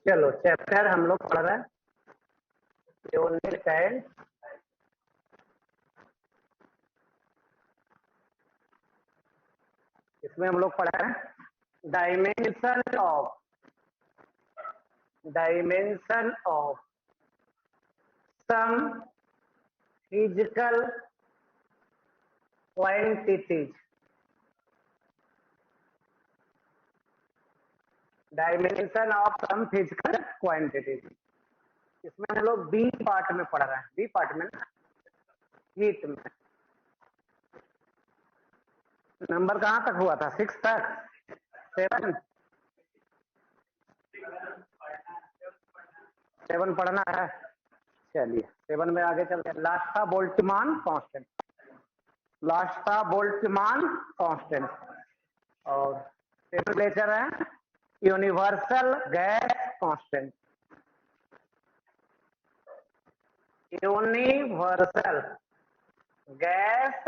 चलो चैप्टर हम लोग पढ़ रहे हैं यूनिट 10। इसमें हम लोग पढ़ रहे हैं dimension of some physical quantities. Dimension of some physical quantities. इसमें हम लोग बी पार्ट में पढ़ रहे हैं। बी पार्ट में ना, हीट में। नंबर कहाँ तक हुआ था? 6 तक? 7 पढ़ना है। चलिए 7 में आगे चलते हैं। लास्ट था बोल्ट्जमान कांस्टेंट। लास्ट था बोल्ट्जमान कांस्टेंट। और टेम्परेचर है universal gas constant. Universal gas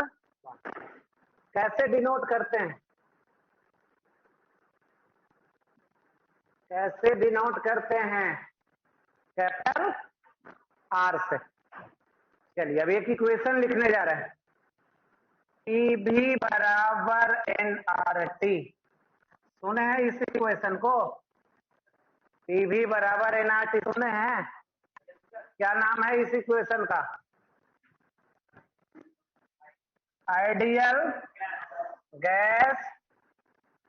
कैसे डिनोट करते हैं? कैसे डिनोट करते हैं? कैपिटल आर से। चलिए अब एक इक्वेशन लिखने जा रहे हैं। पी भी बराबर एन आर टी। सुने हैं इस इक्वेशन को? पी भी बराबर एन आर टी सुने हैं? क्या नाम है इस इक्वेशन का? Ideal gas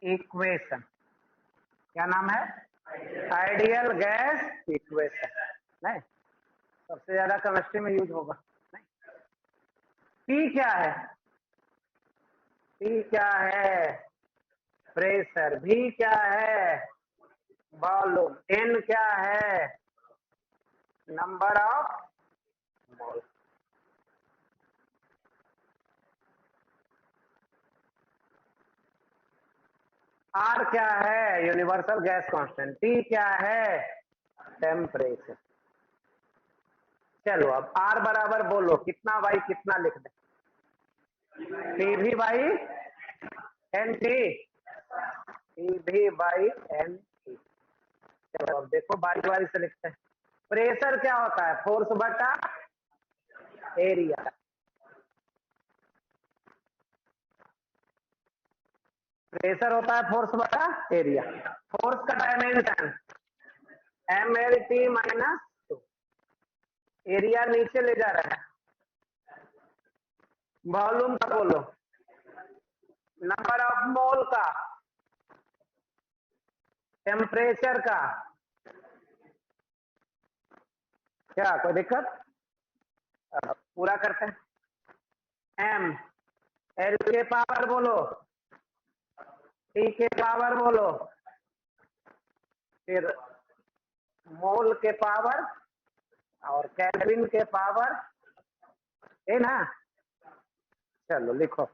equation. क्या नाम है? Ideal gas equation. नहीं, सबसे ज्यादा केमिस्ट्री में यूज होगा। नहीं, पी क्या है? पी क्या है? प्रेशर। भी क्या है? वॉल्यूम। एन क्या है? Number of mole. आर क्या है? Universal gas constant. टी क्या है? टेम्परेचर। चलो अब आर बराबर बोलो, कितना बाई कितना लिख दे? पी भी बाई एन टी। पी भी बाई एन टी। चलो अब देखो बारी बारी से लिखते हैं। प्रेशर क्या होता है? फोर्स बटा एरिया। प्रेशर होता है फोर्स बटा एरिया। फोर्स का dimension M L T minus 2। Area नीचे ले जा रहा है। वॉल्यूम का बोलो, नंबर ऑफ मोल का, टेम्परेचर का। क्या कोई दिक्कत? पूरा करते हैं। एम एल के पावर बोलो, टी के पावर बोलो, फिर मोल के पावर और केल्विन के पावर, है ना? चलो लिखो।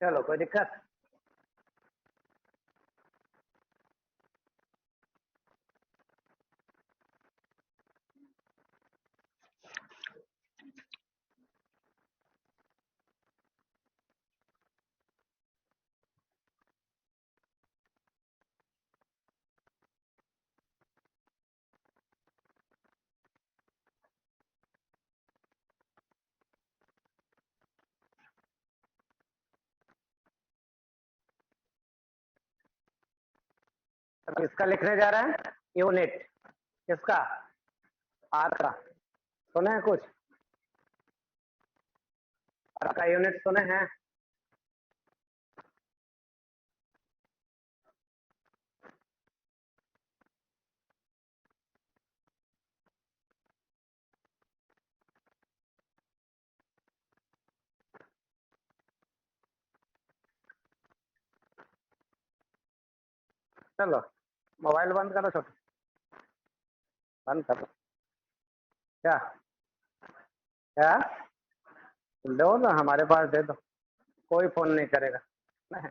चलो कोई दिक्कत? अब इसका लिखने जा रहे हैं यूनिट। किसका? आर का। सुने हैं कुछ? का यूनिट सुने हैं? चलो मोबाइल बंद करो, छोटे बंद करो। क्या क्या दो ना, हमारे पास दे दो, कोई फोन नहीं करेगा। नहीं,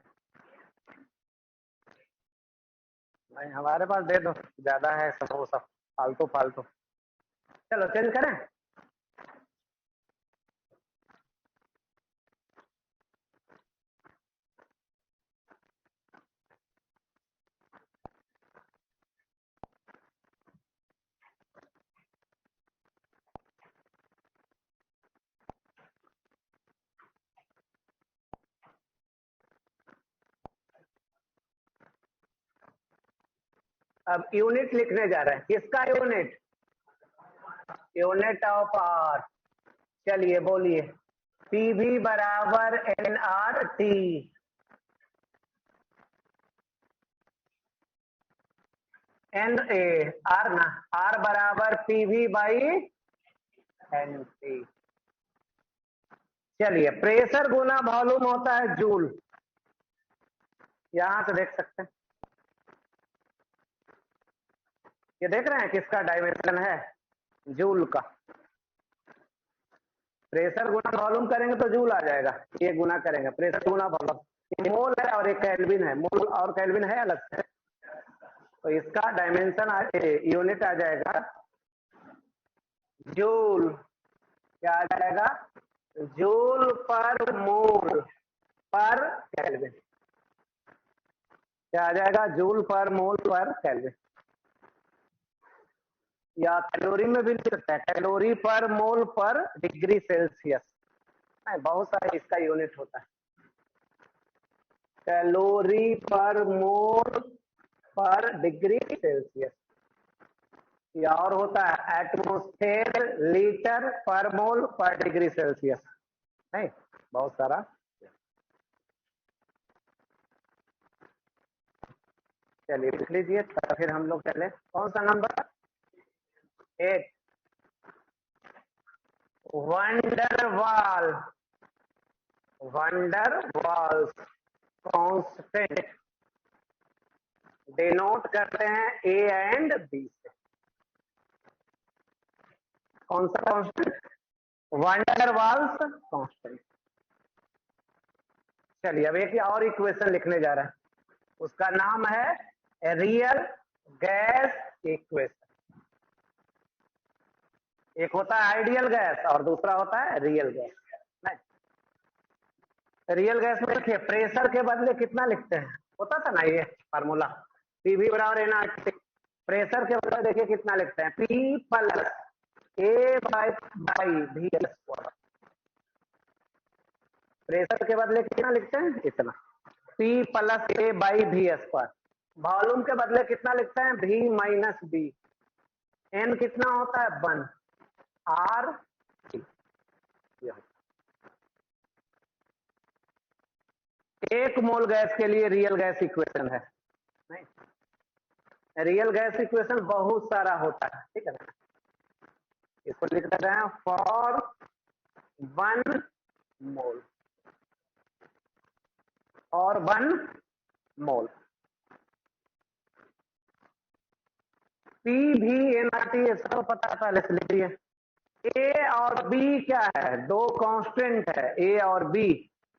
नहीं हमारे पास दे दो, ज्यादा है सब वो सब फालतू फालतू। चलो चेंज करें। अब यूनिट लिखने जा रहे हैं, किसका यूनिट? Unit of are. चलिए बोलिए, पी भी बराबर N R T. N A R ना, आर बराबर P V by N T. चलिए, प्रेशर गुना वॉल्यूम होता है जूल, यहां से देख सकते हैं। ये देख रहे हैं किसका डायमेंशन है? जूल का। प्रेशर गुना वॉल्यूम करेंगे तो जूल आ जाएगा, ये गुना करेंगे प्रेशर गुना वॉल्यूम। मोल है और एक केल्विन है, मोल और केल्विन है अलग से, तो इसका डायमेंशन यूनिट आ जाएगा जूल। क्या आ जाएगा? जूल पर मोल पर केल्विन। क्या आ जाएगा? जूल पर मोल पर केल्विन। या कैलोरी में भी लिख सकते हैं, कैलोरी पर मोल पर डिग्री सेल्सियस। बहुत सारे इसका यूनिट होता है, कैलोरी पर मोल पर डिग्री सेल्सियस। या और होता है एटमॉस्फेयर लीटर पर मोल पर डिग्री सेल्सियस। नहीं, बहुत सारा। चलिए लिख लीजिए, फिर हम लोग चले। कौन सा नंबर? 8। वंडरवाल, वंडरवाल्स कांस्टेंट डिनोट करते हैं ए एंड बी से। कौन सा कांस्टेंट? वंडरवाल्स कांस्टेंट। चलिए अब एक और इक्वेशन लिखने जा रहे हैं, उसका नाम है रियल गैस इक्वेशन। एक होता है आइडियल गैस और दूसरा होता है रियल गैस। रियल गैस में देखिए, प्रेशर के बदले कितना लिखते हैं, होता था ना ये फार्मूला, पी वी बराबर एन आर टी। प्रेशर के बदले देखिए कितना लिखते हैं, P plus A by V square. Pressure के बदले कितना लिखते हैं? इतना, P plus A by V square. Volume के बदले कितना लिखते हैं? We minus B. एन कितना होता है? 1 आर टी। एक मोल गैस के लिए रियल गैस इक्वेशन है। नहीं, रियल गैस इक्वेशन बहुत सारा होता है, ठीक है ना। इसको लिख देते हैं फॉर 1 मोल और 1 मोल। पी भी एन आर टी सब पता था, लिख लीजिए। ए और बी क्या है? दो कांस्टेंट है, ए और बी,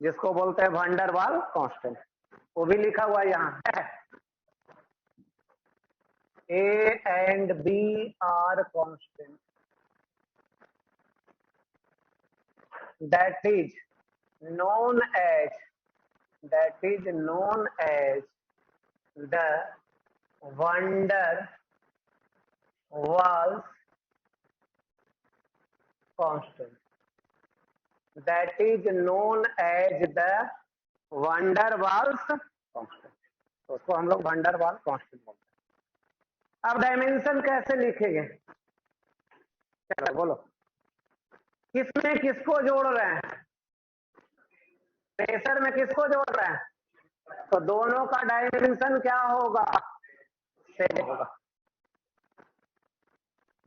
जिसको बोलते हैं वंडरवाल कांस्टेंट, वो भी लिखा हुआ यहाँ है। A and B are constant. That is known as the van der Waals constant. That is known as the van der Waals constant. तो उसको हम लोग van der Waals constant बोलते हैं। अब डायमेंशन कैसे लिखेंगे? चलो बोलो, किसमें किसको जोड़ रहे हैं? प्रेशर में किसको जोड़ रहे हैं, तो दोनों का डायमेंशन क्या होगा, सेम होगा।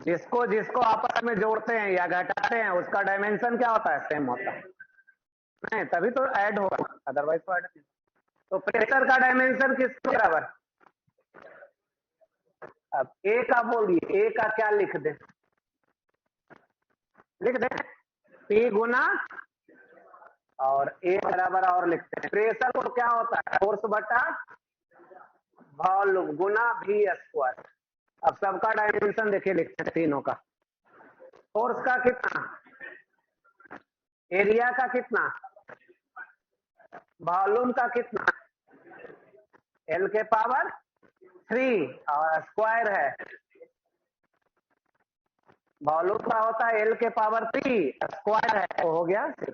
जिसको जिसको आपस में जोड़ते हैं या घटाते हैं उसका डायमेंशन क्या होता है, सेम होता है। नहीं तभी तो ऐड होगा, अदरवाइज तो ऐड नहीं। तो प्रेशर का डायमेंशन किसके बराबर, अब ए का बोलिए, ए का क्या लिख दे, लिख दे पी गुना और ए बराबर और लिखते हैं। प्रेशर को क्या होता है, फोर्स बटा वॉल्यूम गुना वी स्क्वायर। अब सबका डायमेंशन देखिए लिखते हैं तीनों का। फोर्स का कितना, एरिया का कितना, वॉल्यूम का कितना, एल के पावर 3 और स्क्वायर है, वॉल्यूम का होता है एल के पावर 3 स्क्वायर है, तो हो गया 6।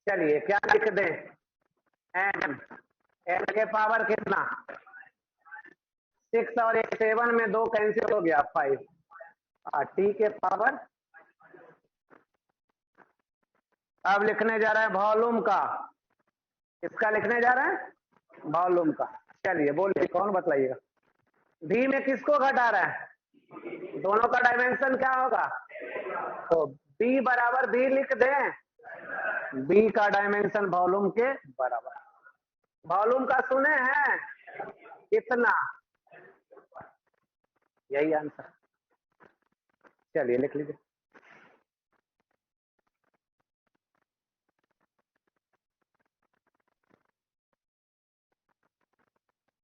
चलिए क्या लिख दें, एम, एल के पावर कितना 6 और 7 में 2 कैंसिल हो गया 5, और टी के पावर। अब लिखने जा रहे हैं वॉल्यूम का, किसका लिखने जा रहे हैं, वॉल्यूम का। चलिए बोलिए कौन बतलाइएगा, वी में किसको घटा रहा है, दोनों का डायमेंशन क्या होगा, तो बी बराबर बी लिख दें, बी का डायमेंशन वॉल्यूम के बराबर। वॉल्यूम का सुने हैं कितना, यही आंसर। चलिए लिख लीजिए।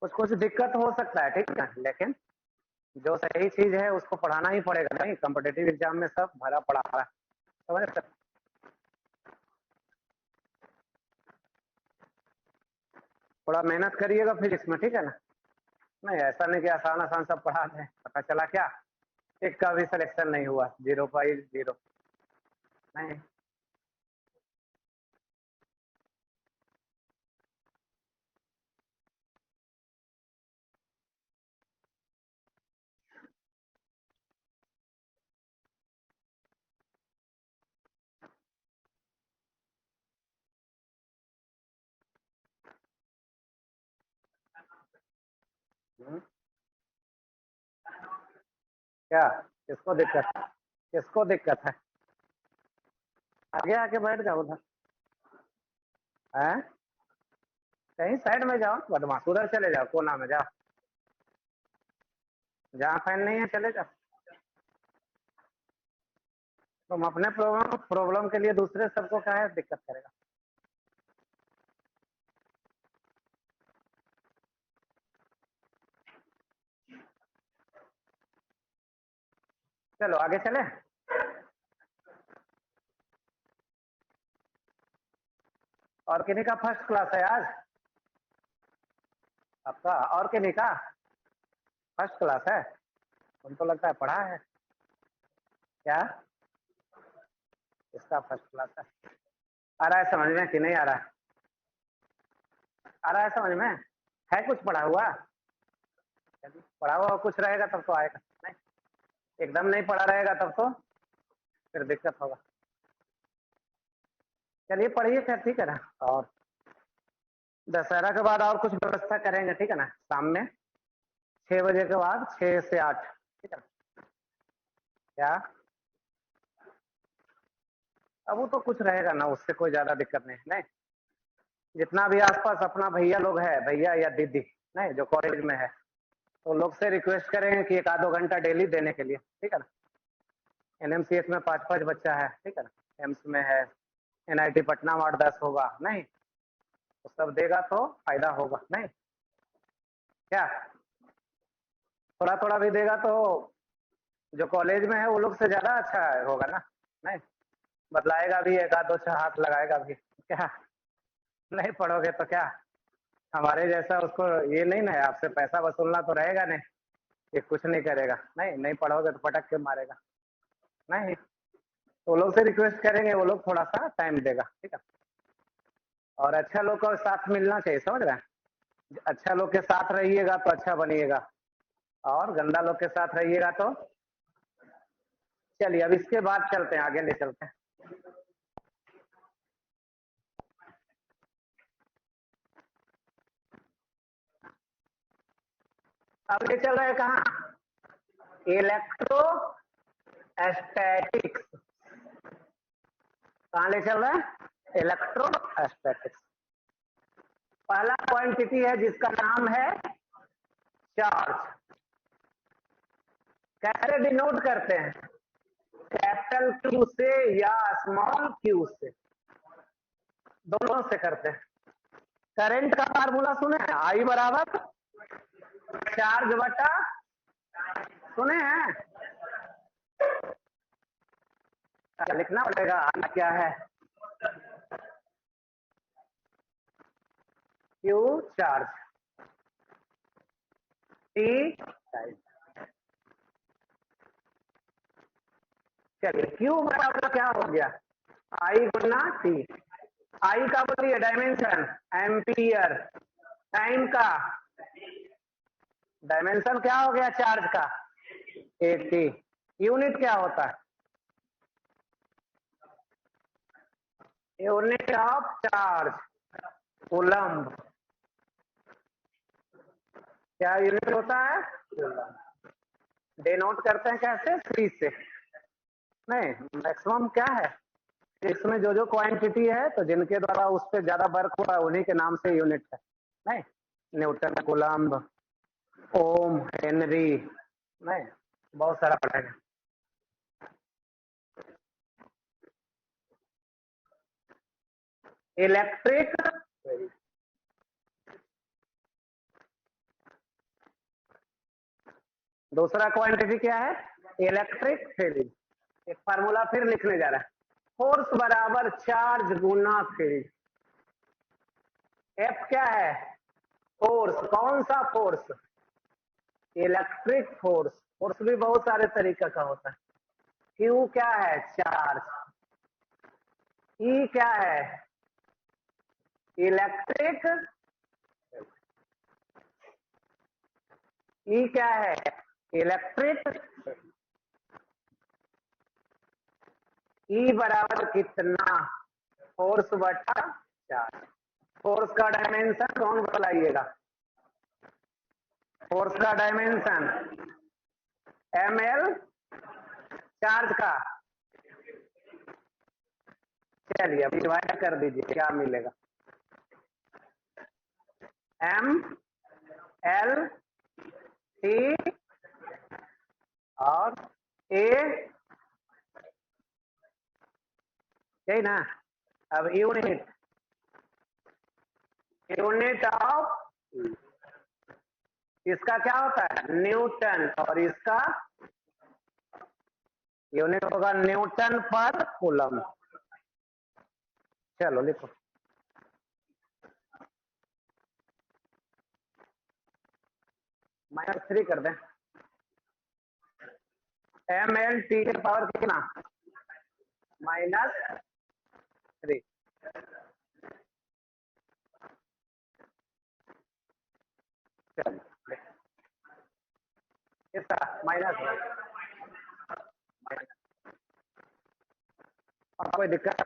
कुछ कुछ दिक्कत हो सकता है, ठीक है, लेकिन जो सही चीज है उसको पढ़ाना ही पड़ेगा। नहीं कॉम्पिटिटिव एग्जाम में सब भरा पड़ा है, समझ रहे, थोड़ा मेहनत करिएगा फिजिक्स में, ठीक है ना। नहीं ऐसा नहीं कि आसान आसान सब पढ़ा दें, पता चला क्या एक का भी सिलेक्शन नहीं हुआ, 0/0 नहीं। क्या किसको दिक्कत है, किसको दिक्कत है, आगे आके बैठ जाओ उधर, है कहीं साइड में जाओ, बदमाश उधर चले जाओ, कोना में जाओ, जहाँ फैन नहीं है चले जाओ। तुम अपने प्रॉब्लम प्रॉब्लम के लिए दूसरे सबको क्या है दिक्कत करेगा। चलो आगे चले। और किन्हीं का फर्स्ट क्लास है आज आपका, और किन्हीं का फर्स्ट क्लास है, तुमको लगता है पढ़ा है क्या, इसका फर्स्ट क्लास आ रहा है समझ में कि नहीं आ रहा है, आ रहा है समझ में, है कुछ पढ़ा हुआ, पढ़ा हुआ कुछ रहेगा तब तो आएगा, नहीं एकदम नहीं पढ़ा रहेगा तब तो फिर दिक्कत होगा। चलिए पढ़िए खैर, ठीक है ना। और दशहरा के बाद और कुछ व्यवस्था करेंगे, ठीक है ना, शाम में 6 बजे के बाद 6 से 8, ठीक है क्या, अब वो तो कुछ रहेगा ना, उससे कोई ज्यादा दिक्कत नहीं। जितना भी आसपास अपना भैया लोग है, भैया या दीदी नहीं जो कॉलेज में है, तो लोग से रिक्वेस्ट करेंगे कि 1-2 घंटा डेली देने के लिए, ठीक है ना। एनएमसीएच में 5-5 बच्चा है, ठीक है ना, एम्स में है, एनआईटी पटना में 8-10 होगा, नहीं तो सब देगा तो फायदा होगा, नहीं क्या, थोड़ा थोड़ा भी देगा तो जो कॉलेज में है वो लोग से ज्यादा अच्छा होगा ना, नहीं बतलाएगा भी, 1-2 हाथ लगाएगा भी, क्या नहीं पढ़ोगे तो क्या, हमारे जैसा उसको ये नहीं ना, आपसे पैसा वसूलना तो रहेगा नहीं, ये कुछ नहीं करेगा, नहीं नहीं पढ़ोगे तो पटक के मारेगा, नहीं तो लोग से रिक्वेस्ट करेंगे, वो लोग थोड़ा सा टाइम देगा, ठीक है। और अच्छा लोग का साथ मिलना चाहिए, समझ रहे हैं, अच्छा लोग के साथ रहिएगा तो अच्छा बनिएगा, और गंदा लोग के साथ रहिएगा तो। चलिए अब इसके बाद चलते हैं, आगे ले चलते हैं। अब ये चल रहा है कहाँ, इलेक्ट्रोस्टैटिक्स। कहाँ ले चल रहा है, इलेक्ट्रोस्टैटिक्स। पहला क्वांटिटी है जिसका नाम है चार्ज। कैसे डिनोट करते हैं, कैपिटल क्यू से या स्मॉल क्यू से, दोनों से करते हैं। करंट का फार्मूला सुने हैं, आई बराबर चार्ज बटा, सुने हैं, लिखना पड़ेगा आई क्या है, क्यू चार्ज, टी टाइम। चलिए क्यू बराबर क्या हो गया, आई गुना टी। आई का बोलिए डायमेंशन एम्पियर, टाइम का डायमेंशन क्या हो गया चार्ज का 80, यूनिट क्या होता है, यूनिट ऑफ चार्ज कूलम्ब। क्या यूनिट होता है, डिनोट करते हैं कैसे, सी से। नहीं, मैक्सिमम क्या है, इसमें जो जो क्वांटिटी है तो जिनके द्वारा उस पर ज्यादा वर्क हुआ है उन्हीं के नाम से यूनिट है। नहीं, न्यूटन, कूलम्ब, ओम, हेनरी, नहीं बहुत सारा पड़ेगा। इलेक्ट्रिक, दूसरा क्वांटिटी क्या है, इलेक्ट्रिक फील्ड। एक फार्मूला फिर लिखने जा रहा है, फोर्स बराबर चार्ज गुना फील्ड। एफ क्या है, फोर्स, कौन सा फोर्स, इलेक्ट्रिक फोर्स। फोर्स भी बहुत सारे तरीके का होता है। क्यू क्या है, चार्ज। ई क्या है, इलेक्ट्रिक। ई क्या है, इलेक्ट्रिक। ई बराबर कितना, फोर्स बटा चार्ज। फोर्स का डायमेंशन कौन बताइएगा, फोर्स का डायमेंशन ml, चार्ज का, चलिए अब डिवाइड कर दीजिए क्या मिलेगा, m l t और a, यही ना। अब यूनिट, यूनिट ऑफ, इसका क्या होता है न्यूटन और इसका यूनिट होगा न्यूटन पर कूलम। चलो लिखो, -3 कर दें, ml t के पावर कितना, -3। चलो इसका -1, और कोई दिक्कत,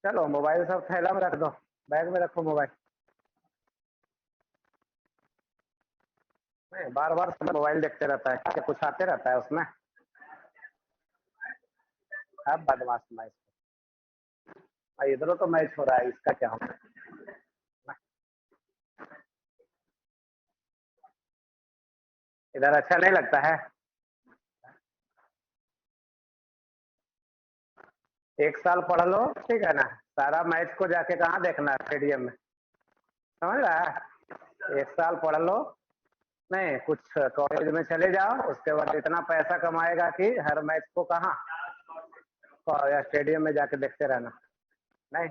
चलो मोबाइल सब थैला में रख दो, बैग में रखो मोबाइल। नहीं, बार बार सब मोबाइल देखते रहता है, क्या कुछ आते रहता है उसमें। अब बदमाश मैच, इधरों तो मैच हो रहा है, इसका क्या होगा, इधर अच्छा नहीं लगता है। एक साल पढ़ लो, ठीक है ना, सारा मैच को जाके कहाँ देखना है, स्टेडियम में, समझ रहा है, एक साल पढ़ लो, नहीं कुछ कॉलेज में चले जाओ, उसके बाद इतना पैसा कमाएगा कि हर मैच को कहाँ या स्टेडियम में जाके देखते रहना। नहीं,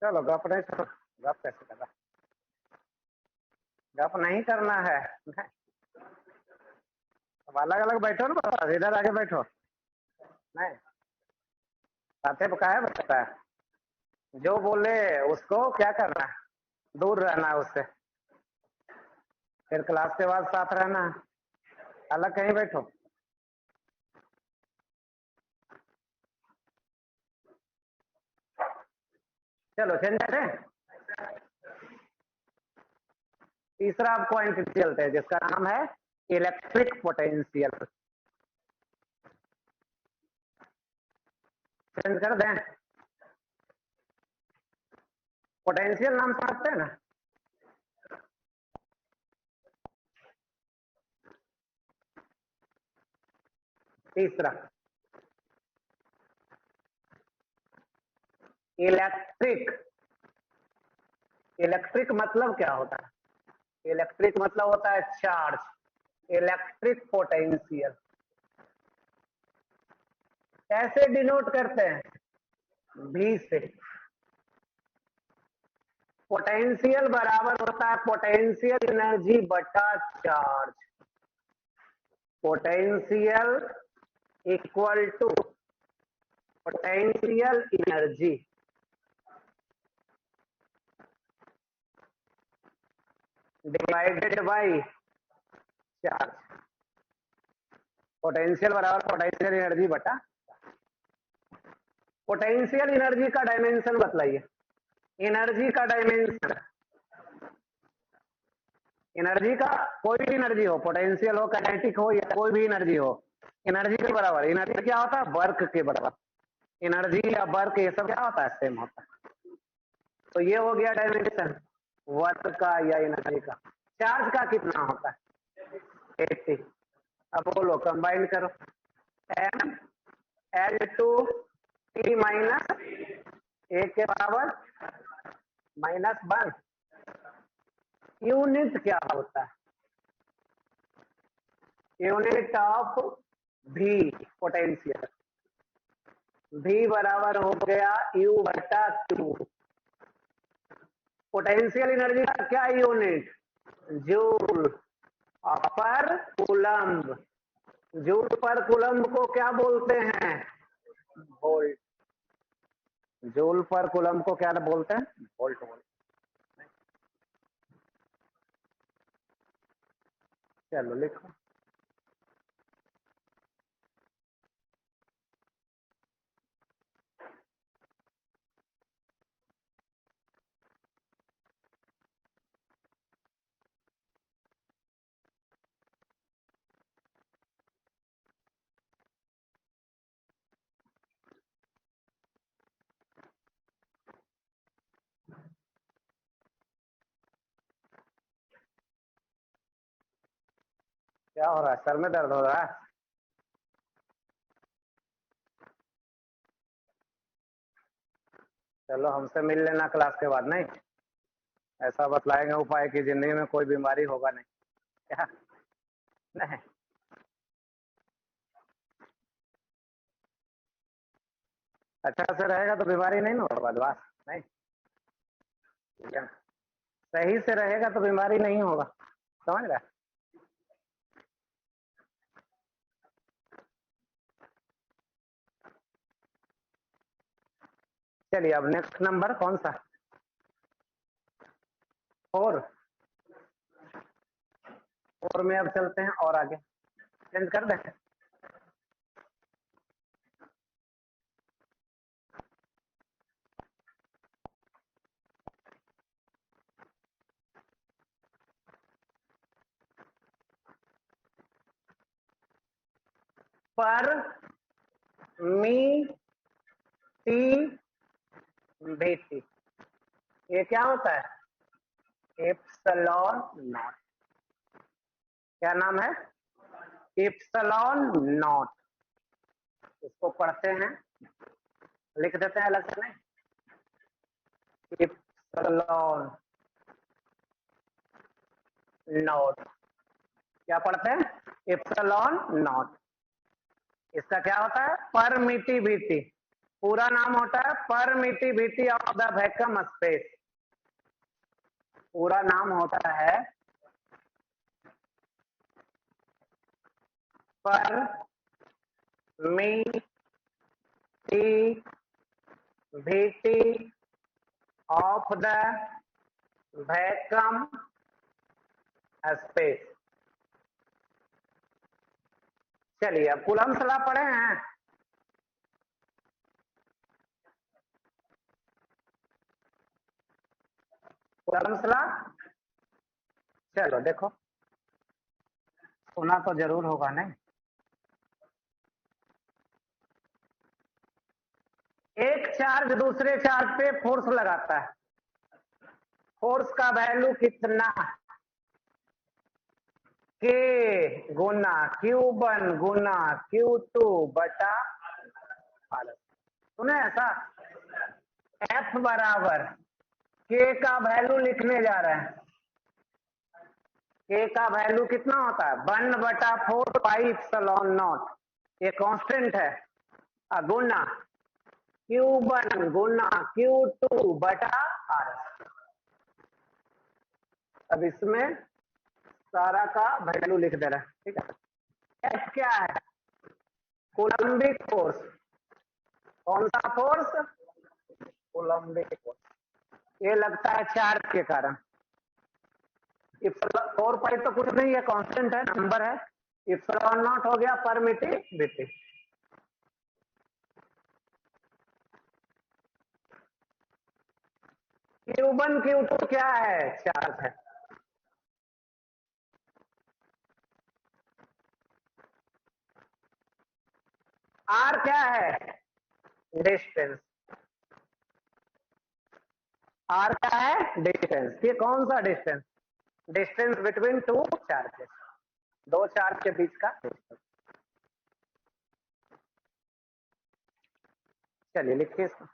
चलो गप नहीं, चलो गप कैसे करना, गप नहीं करना है। अब अलग अलग बैठो ना, इधर आके बैठो। नहीं साथे पका है, बताता है जो बोले उसको क्या करना है, दूर रहना है उससे, फिर क्लास के बाद साथ रहना है, अलग कहीं बैठो। चलो चल जाते हैं, तीसरा पॉइंट चलते हैं जिसका नाम है इलेक्ट्रिक पोटेंशियल। चेंज कर दें, पोटेंशियल नाम समझते हैं ना। तीसरा इलेक्ट्रिक, इलेक्ट्रिक मतलब क्या होता है, इलेक्ट्रिक मतलब होता है चार्ज, इलेक्ट्रिक पोटेंशियल कैसे डिनोट करते हैं, भी से। पोटेंशियल बराबर होता है पोटेंशियल एनर्जी बटा charge, potential equal to potential energy divided by charge. Potential बराबर पोटेंशियल एनर्जी बटा, पोटेंशियल एनर्जी का डायमेंशन बतलाइए, एनर्जी का डायमेंशन, एनर्जी का कोई भी एनर्जी हो, पोटेंशियल हो, काइनेटिक हो, या कोई भी एनर्जी हो, एनर्जी के बराबर। एनर्जी क्या होता है, वर्क के बराबर। एनर्जी या वर्क ये सब क्या होता है, सेम होता है। तो ये हो गया डायमेंशन वर्क का या एनर्जी का। चार्ज का कितना होता है, 80। अब बोलो कंबाइन करो, M L two T minus A के बराबर -1। यूनिट क्या होता है, यूनिट ऑफ भी पोटेंशियल, भी बराबर हो गया U बटा Q। पोटेंशियल एनर्जी का क्या यूनिट, जूल पर कूलम्ब। जूल पर कूलम्ब को क्या बोलते हैं, वोल्ट। जूल पर कूलम्ब को क्या बोलते हैं, वोल्ट। चलो लिखो, क्या हो रहा है, सर में दर्द हो रहा है। चलो हमसे मिल लेना क्लास के बाद, नहीं ऐसा बतलाएंगे उपाय की जिंदगी में कोई बीमारी होगा नहीं, क्या नहीं। अच्छा से रहेगा तो बीमारी नहीं ना होगा, बदमाश नहीं, ठीक है। सही से रहेगा तो बीमारी नहीं होगा, समझ रहा है। चलिए अब नेक्स्ट नंबर कौन सा, 4। 4 में अब चलते हैं और आगे चेंज कर दें। पर मी टी भी टी, ये क्या होता है, एप्सिलॉन नॉट। क्या नाम है, एप्सिलॉन नॉट। इसको पढ़ते हैं, लिख देते हैं अलग से, नहीं एप्सिलॉन नॉट। क्या पढ़ते हैं, एप्सिलॉन नॉट। इसका क्या होता है, परमिटिविटी, पूरा नाम होता है permittivity of the vacuum space. पूरा नाम होता है permittivity of the vacuum space. चलिए अब कूलम्ब्स लॉ पढ़े हैं। कूलम्ब्स लॉ चलो देखो, सुना तो जरूर होगा नहीं। एक चार्ज दूसरे चार्ज पे फोर्स लगाता है, फोर्स का वैल्यू कितना? के गुना Q1 गुना Q2 बटा R। सुने ऐसा? F बराबर के का वैल्यू लिखने जा रहे हैं। के का वैल्यू कितना होता है? 1/4 पाई एप्सिलॉन नॉट, ये कांस्टेंट है, गुना Q1 गुना Q2 बटा R। अब इसमें सारा का वैल्यू लिख दे रहा है, ठीक है। F क्या है? Coulombic force. कौन सा फोर्स? Coulombic force. ये लगता है चार्ज के कारण। 4 पाई तो कुछ नहीं है, कांस्टेंट है, नंबर है। एप्सिलॉन नॉट हो गया परमिटिविटी। Q1 Q2 क्या है? चार्ज है। R क्या है? डिस्टेंस। R क्या है? डिस्टेंस। ये कौन सा distance? Distance between two charges, दो चार्ज के बीच का डिस्टेंस। चलिए लिखिए इसको।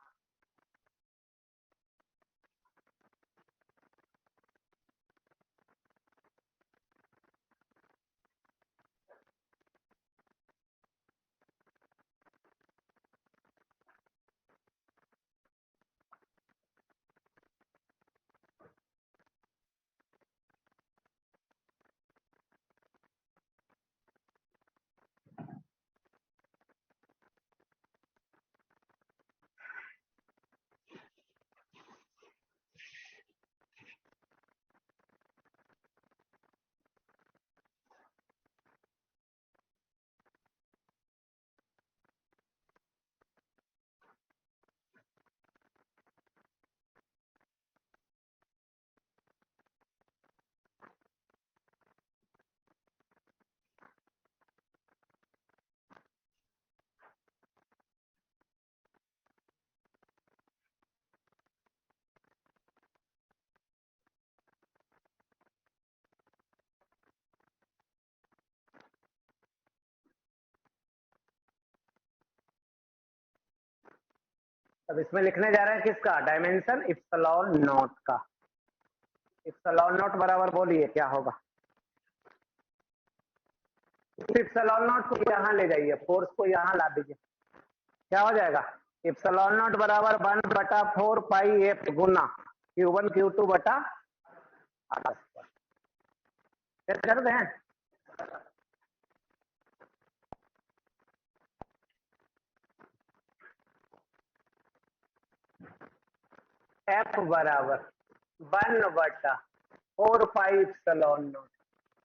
अब इसमें लिखने जा रहे हैं किसका? डायमेंशन एप्सिलॉन नॉट का। एप्सिलॉन नॉट बराबर बोलिए क्या होगा? एप्सिलॉन नॉट को यहाँ ले जाइए, फोर्स को यहाँ ला दीजिए, क्या हो जाएगा? एप्सिलॉन नॉट बराबर 1/4 पाई एफ गुना Q1 Q2 बटा R। कर दें? F बराबर 1/4 pi epsilon not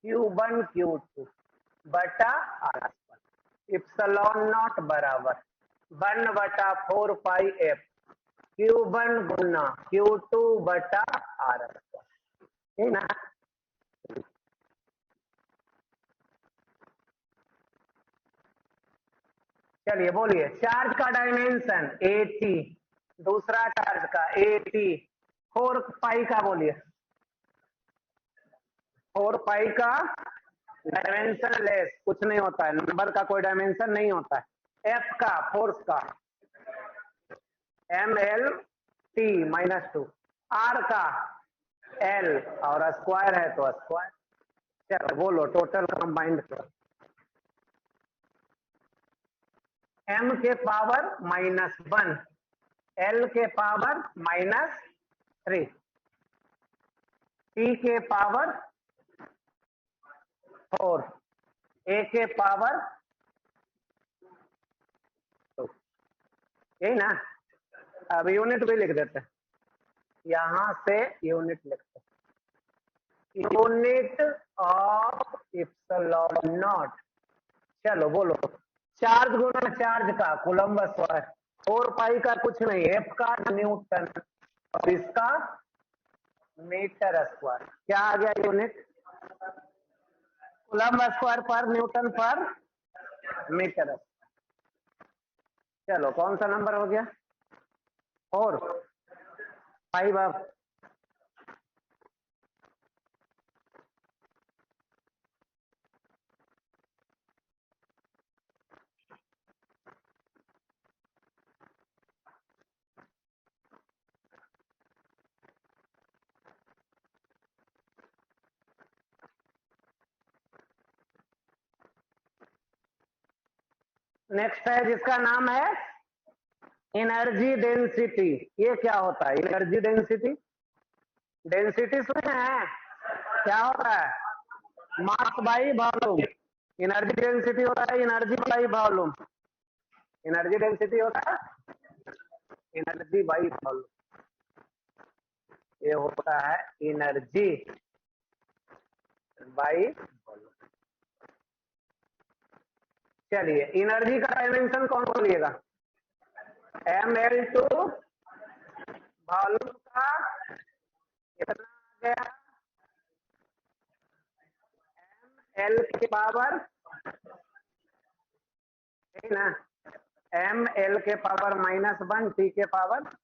Q1 Q2 बटा R। एप्सिलॉन नॉट बराबर 1/4 पाई F Q1 गुना Q2 बटा R, ठीक ना? चलिए बोलिए, चार्ज का डायमेंशन 80, दूसरा चार्ज का 80, 4 पाई का बोलिए, 4 पाई का डायमेंशन लेस कुछ नहीं होता है, नंबर का कोई डायमेंशन नहीं होता है। एफ का फोर्स का ML T-2, आर का L और स्क्वायर है तो स्क्वायर। चलो बोलो टोटल कंबाइंड। m के पावर -1, l के पावर -3, t के पावर 4, a के पावर 2। यही ना। अब यूनिट भी लिख देते हैं, यहां से यूनिट लिखते हैं, यूनिट ऑफ इप्सिलॉन नॉट। चलो बोलो, चार्ज गुना चार्ज का कूलम्ब स्क्वायर, 4 पाई का कुछ नहीं, एफ का न्यूटन और इसका मीटर स्क्वायर। क्या आ गया यूनिट? कूलम्ब स्क्वायर पर न्यूटन पर मीटर। चलो कौन सा नंबर हो गया? 4, 5। अब नेक्स्ट है जिसका नाम है एनर्जी डेंसिटी। ये क्या होता है एनर्जी डेंसिटी? डेंसिटी सुने हैं? क्या होता है? Mass by volume. Energy density होता है energy by volume. Energy density होता है एनर्जी बाई वॉल्यूम। ये होता है एनर्जी बाई वॉल्यूम। चलिए एनर्जी का डायमेंशन कौन कौन लिएगा? ml2 वॉल्यूम का कितना आ गया? ml के पावर, ठीक ना, ml के पावर -1, t के पावर -।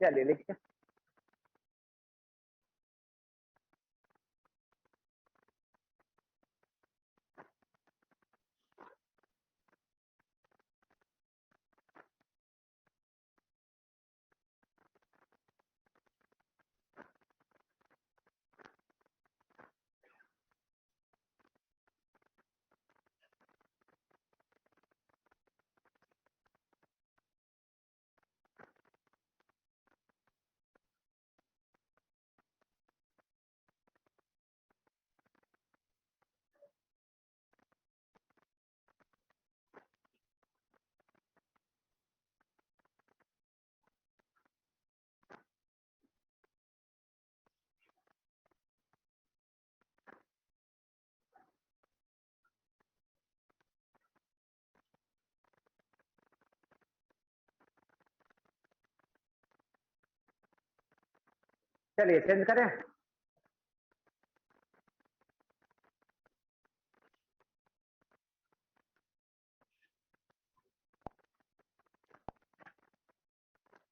चलिए लिखिए, चलिए चेंज करें।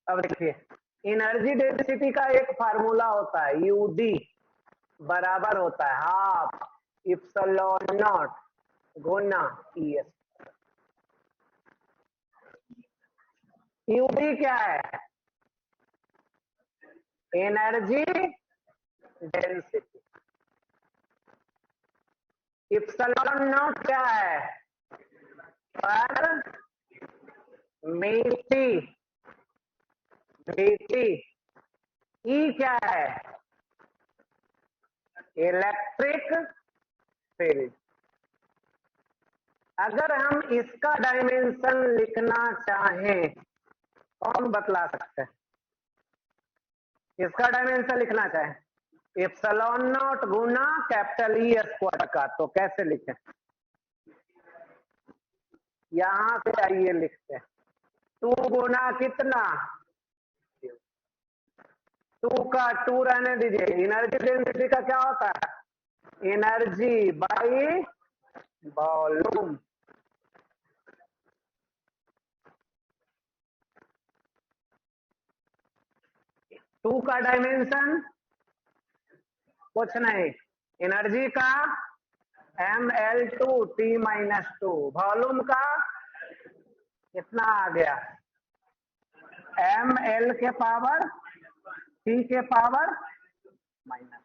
अब देखिए एनर्जी डेंसिटी का एक फार्मूला होता है, यूडी बराबर होता है हाफ इप्सिलॉन नॉट गुना ईएस। यूडी क्या है? Energy density. इप्सिलॉन नॉट क्या है? पर मीटी। मीटी। ई क्या है? Electric field. अगर हम इसका डायमेंशन लिखना चाहें कौन बतला सकते हैं? इसका डायमेंशन लिखना चाहे epsilon not Guna capital E square का, तो कैसे लिखें? यहां से आइए लिखते हैं, 2 गुना कितना? 2 का 2 रहने दीजिए। एनर्जी डेंसिटी का क्या होता है? Energy by volume. टू का डायमेंशन कुछ नहीं, एनर्जी का ml2 t-2, वॉल्यूम का कितना आ गया? ml के पावर t के पावर माइनस।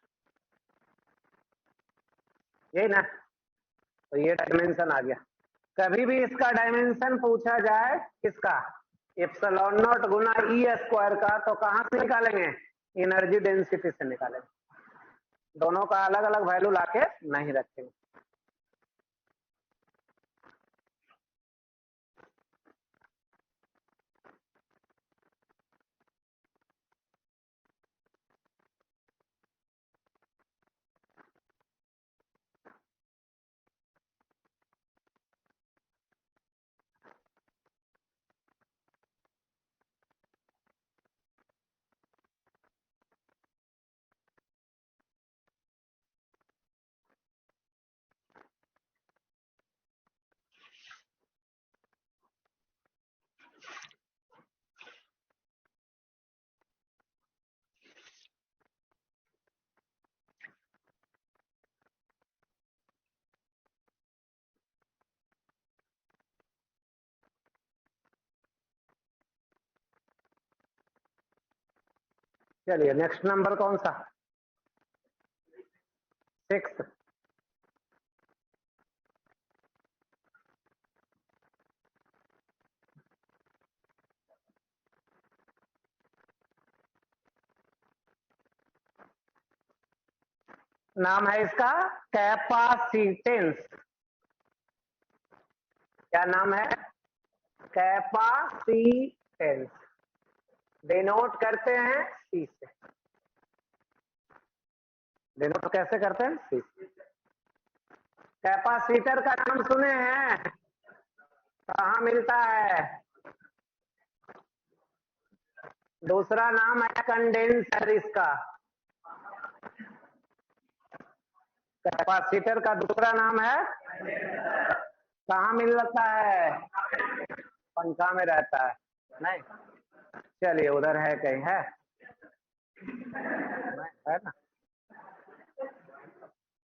यही ना, तो ये डायमेंशन आ गया। कभी भी इसका डायमेंशन पूछा जाए किसका, epsilon not Guna E square का, तो कहां से निकालेंगे, एनर्जी डेंसिटी से निकालेंगे, दोनों का अलग अलग वैल्यू लाके नहीं रखेंगे। चलिए नेक्स्ट नंबर कौन सा, 6। नाम है इसका कैपासिटेंस। क्या नाम है, कैपासिटेंस, डिनोट करते हैं सी से। डिनोट कैसे करते हैं, सी से। कैपेसिटर का नाम सुने हैं, कहाँ मिलता है, दूसरा नाम है कंडेंसर इसका। कैपेसिटर का दूसरा नाम है, कहाँ मिलता है, पंखा में रहता है नहीं, चलिए उधर है कहीं है, है ना।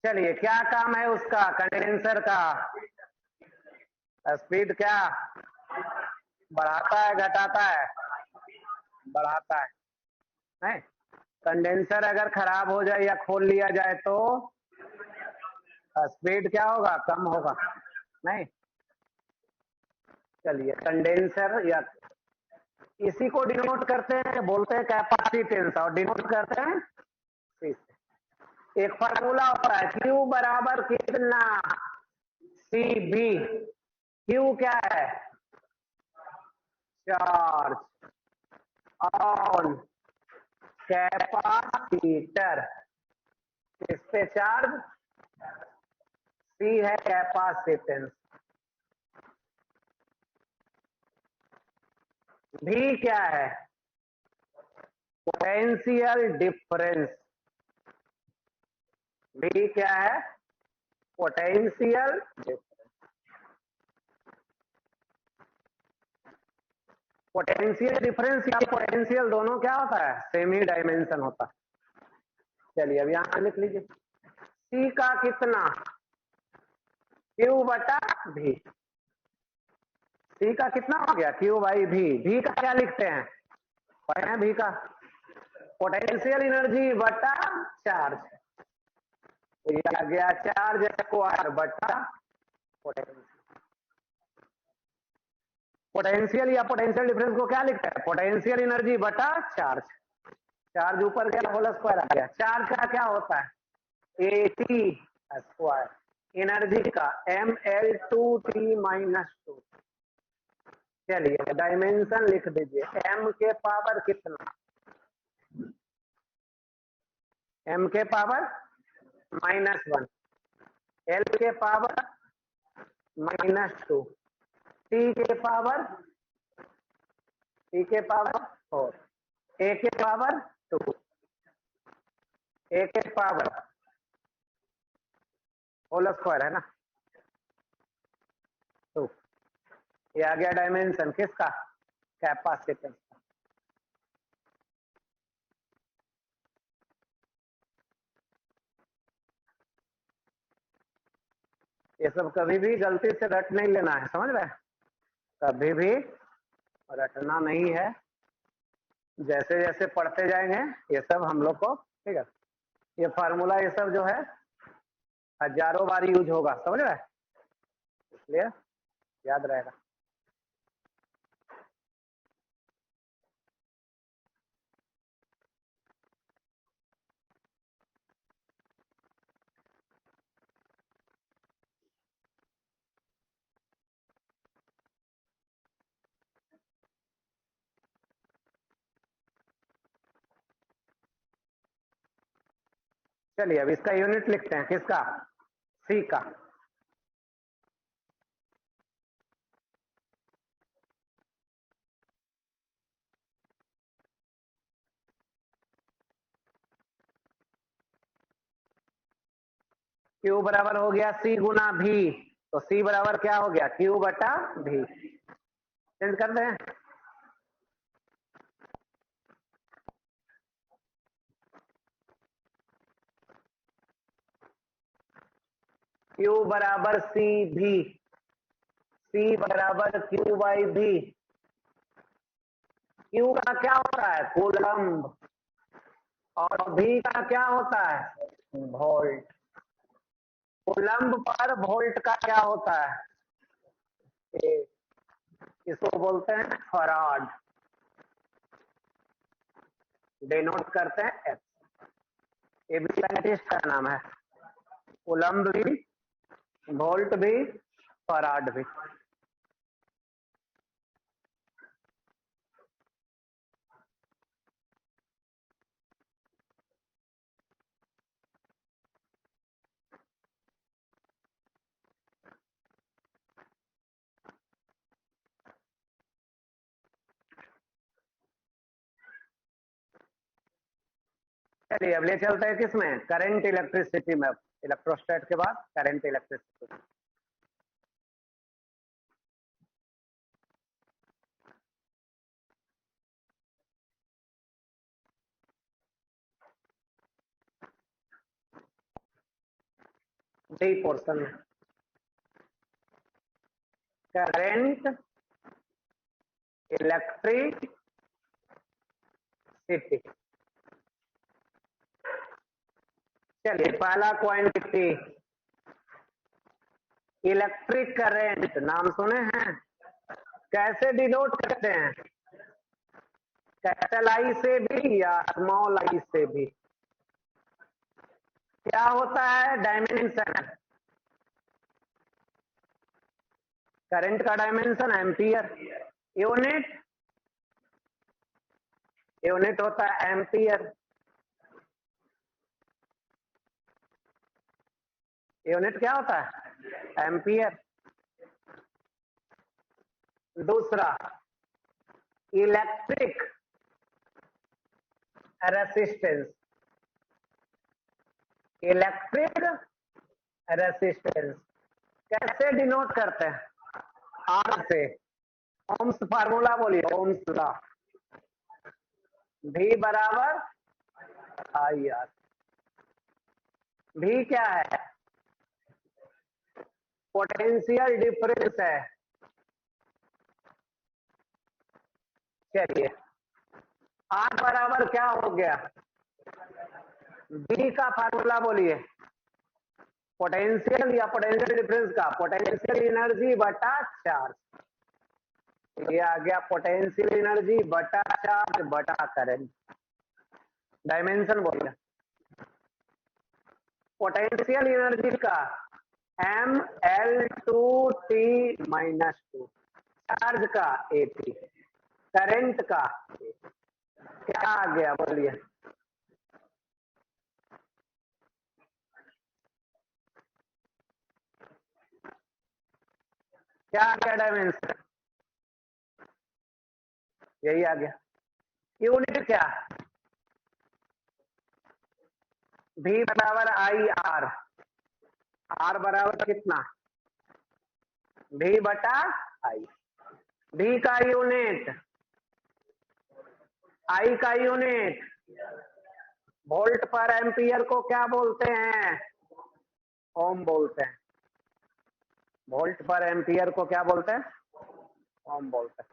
चलिए क्या काम है उसका, कंडेंसर का स्पीड क्या बढ़ाता है घटाता है, बढ़ाता है नहीं। कंडेंसर अगर खराब हो जाए या खोल लिया जाए तो स्पीड क्या होगा, कम होगा नहीं। चलिए कंडेंसर, या इसी को डिनोट करते हैं, बोलते हैं कैपेसिटेंस, और डिनोट करते हैं सी से। एक फार्मूला होता है, Q बराबर कितना, सी बी। Q क्या है, चार्ज ऑन कैपेसिटर, किस पे चार्ज, सी है कैपेसिटेंस। भी क्या है, पोटेंशियल डिफरेंस। भी क्या है, पोटेंशियल डिफरेंस। पोटेंशियल डिफरेंस या पोटेंशियल दोनों क्या होता है, सेमी डायमेंशन होता है। चलिए अब यहां लिख लीजिए, सी का कितना, क्यू बटा भी। सी का कितना हो गया, क्यू बाई भी। भी का क्या लिखते हैं, पढ़े हैं भी का, पोटेंशियल एनर्जी बटा चार्ज, तो ये आ गया चार्ज स्क्वायर बटा पोटेंशियल। पोटेंशियल या पोटेंशियल डिफरेंस को क्या लिखते हैं, पोटेंशियल एनर्जी बटा चार्ज। चार्ज ऊपर गया, होल स्क्वायर आ गया। चार्ज का क्या होता है, AT स्क्वायर, एनर्जी का mL2T-2। चलिए डायमेंशन लिख दीजिए, m के पावर कितना, m के पावर -1, L के पावर -2, T के पावर 4, A के पावर 2, A के पावर होल स्क्वायर है ना 2। ये आ गया डायमेंशन किसका, कैपेसिटेंस का। ये सब कभी भी गलती से रट नहीं लेना है, समझ रहे, कभी भी रटना नहीं है। जैसे जैसे पढ़ते जाएंगे ये सब हम लोग को, ठीक है, ये फार्मूला ये सब जो है हजारों बार यूज होगा, समझ रहे, इसलिए याद रहेगा। चलिए अब इसका यूनिट लिखते हैं, किसका, सी का। क्यू बराबर हो गया सी गुना भी, तो सी बराबर क्या हो गया, क्यू बटा भी। चेंज कर दें, क्यू बराबर सी भी, सी बराबर क्यू बाई भी। क्यू का क्या होता है, कूलम्ब, और भी का क्या होता है, वोल्ट। कूलम्ब पर वोल्ट का क्या होता है, इसको बोलते हैं फराड, डिनोट करते हैं एफ। ये भी साइंटिस्ट का नाम है, कूलम्ब भी, वोल्ट भी, फराड भी। चलिए अब ले चलते हैं किसमें, करंट इलेक्ट्रिसिटी में। इलेक्ट्रोस्टैट के बाद करंट इलेक्ट्रिसिटी। डी पोर्शन में करंट इलेक्ट्रिसिटी। चलिए पहला क्वांटिटी इलेक्ट्रिक करंट, नाम सुने हैं, कैसे डिनोट करते हैं, कैपिटल आई से भी या स्मॉल आई से भी। क्या होता है डायमेंशन, करंट का डायमेंशन एम्पियर, यूनिट, यूनिट होता है एम्पियर, यूनिट क्या होता है एम्पियर। दूसरा इलेक्ट्रिक रेसिस्टेंस, इलेक्ट्रिक रेसिस्टेंस कैसे डिनोट करते हैं, आर से, ओम्स फार्मूला बोलिए, ओम्स लॉ, भी बराबर आई आर। भी क्या है, पोटेंशियल डिफरेंस है। चलिए आर बराबर क्या हो गया, बी का फार्मूला बोलिए, पोटेंशियल या पोटेंशियल डिफरेंस का, पोटेंशियल एनर्जी बटा चार्ज। ये आ गया पोटेंशियल एनर्जी बटा चार्ज बटा करंट। डायमेंशन बोलिए, पोटेंशियल एनर्जी का mL2T माइनस 2, चार्ज का AP, करंट का क्या आ गया बोलिए, क्या आ गया डायमेंशन, यही आ गया। यूनिट क्या, भी बराबर आई आर, आर बराबर कितना, भी बटा आई। भी का यूनिट, आई का यूनिट, वोल्ट पर एम्पियर को क्या बोलते हैं, ओम बोलते हैं। वोल्ट पर एम्पियर को क्या बोलते हैं, ओम बोलते हैं।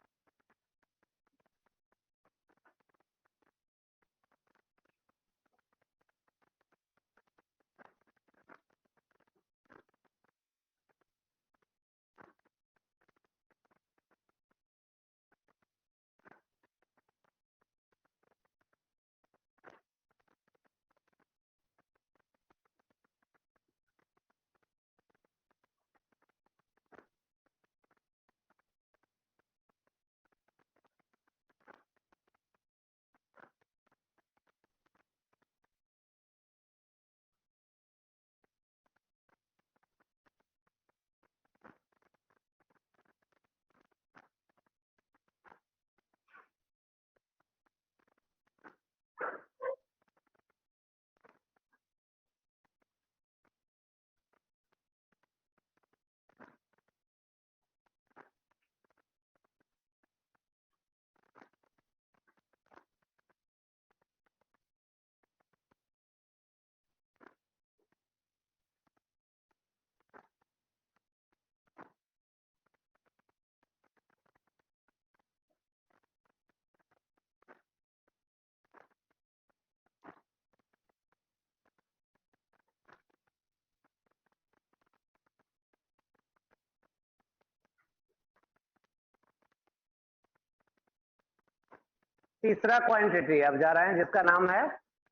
तीसरा क्वांटिटी अब जा रहे हैं जिसका नाम है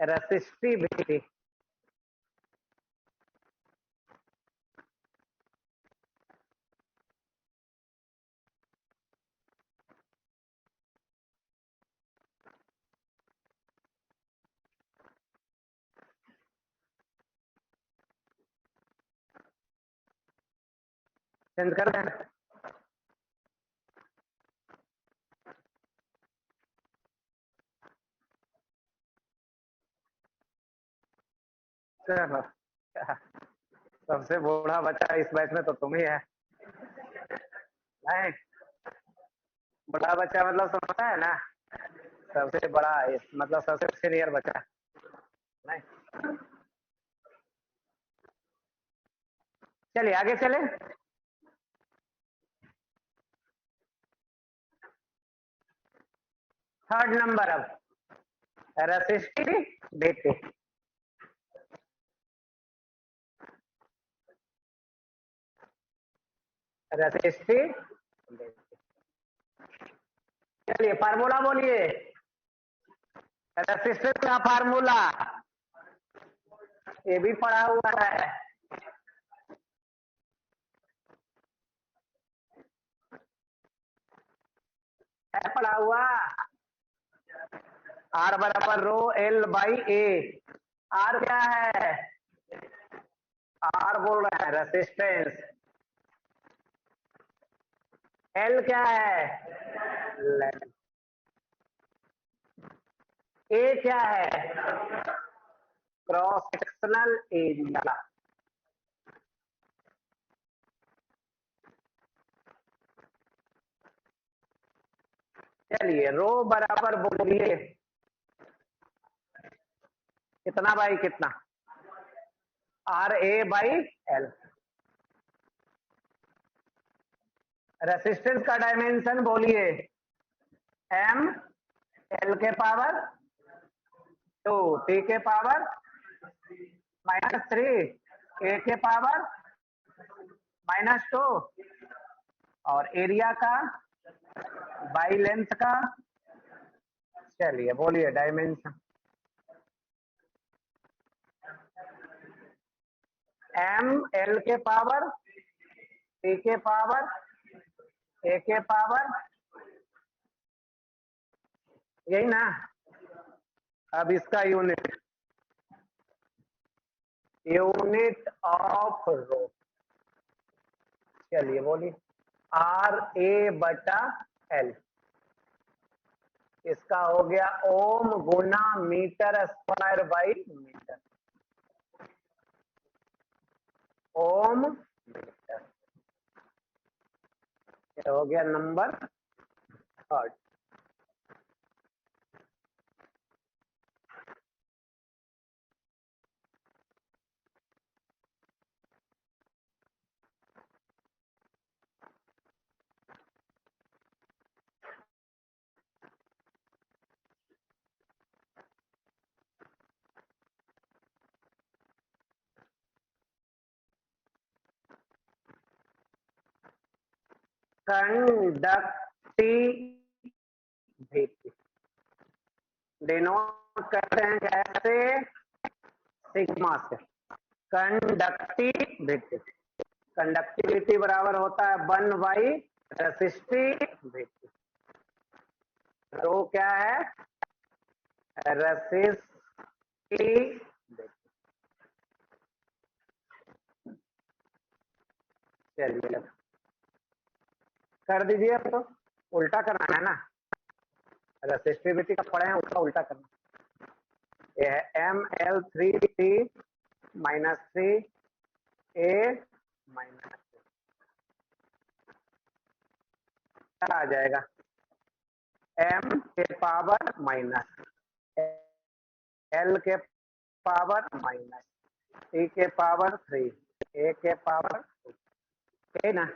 रेसिस्टिविटी। चेंज कर दें। चलो, सबसे बूढ़ा बच्चा इस बैच में तो तुम ही है। नहीं, बड़ा बच्चा मतलब समझता है ना, सबसे बड़ा मतलब सबसे सीनियर बच्चा। नहीं, चलिए आगे चले। थर्ड नंबर अब रेसिस्टिविटी। रेसिस्टिविटी, चलिए फार्मूला बोलिए। रेसिस्टेंस का फार्मूला ये भी पढ़ा हुआ है पढ़ा हुआ। आर बराबर rho L by A. R क्या है? आर बोल रहे हैं रेसिस्टेंस। एल क्या है? लेंथ। ए क्या है? Cross sectional area. चलिए रो बराबर बोलिए कितना बाई कितना? R A by L. Resistance का डायमेंशन बोलिए एम एल के पावर 2 टी के पावर -3 ए के पावर -2 और एरिया का बाई लेंथ का। चलिए बोलिए डायमेंशन। एम एल के पावर टी के पावर ए के पावर, यही ना। अब इसका यूनिट ऑफ रो। चलिए बोलिए आर ए बटा एल। इसका हो गया ओम गुना metre square by metre. Ohm metre. ये हो गया नंबर थर्ड। कंडक्टिविटी डिनोट करते हैं कैसे? सिग्मा से। कंडक्टिविटी, कंडक्टिविटी बराबर होता है 1 बाई रेसिस्टिविटी। रो क्या है? रेसिस्टिविटी। चलिए कर दीजिए। अब तो उल्टा करना है ना, रेसिस्टिविटी का पढ़े हैं उसका उल्टा करना। ये है एम एल 3 टी -3 ए माइनस क्या आ जाएगा? एम के पावर माइनस एल के पावर माइनस टी के पावर 3 ए के पावर 2, है ना।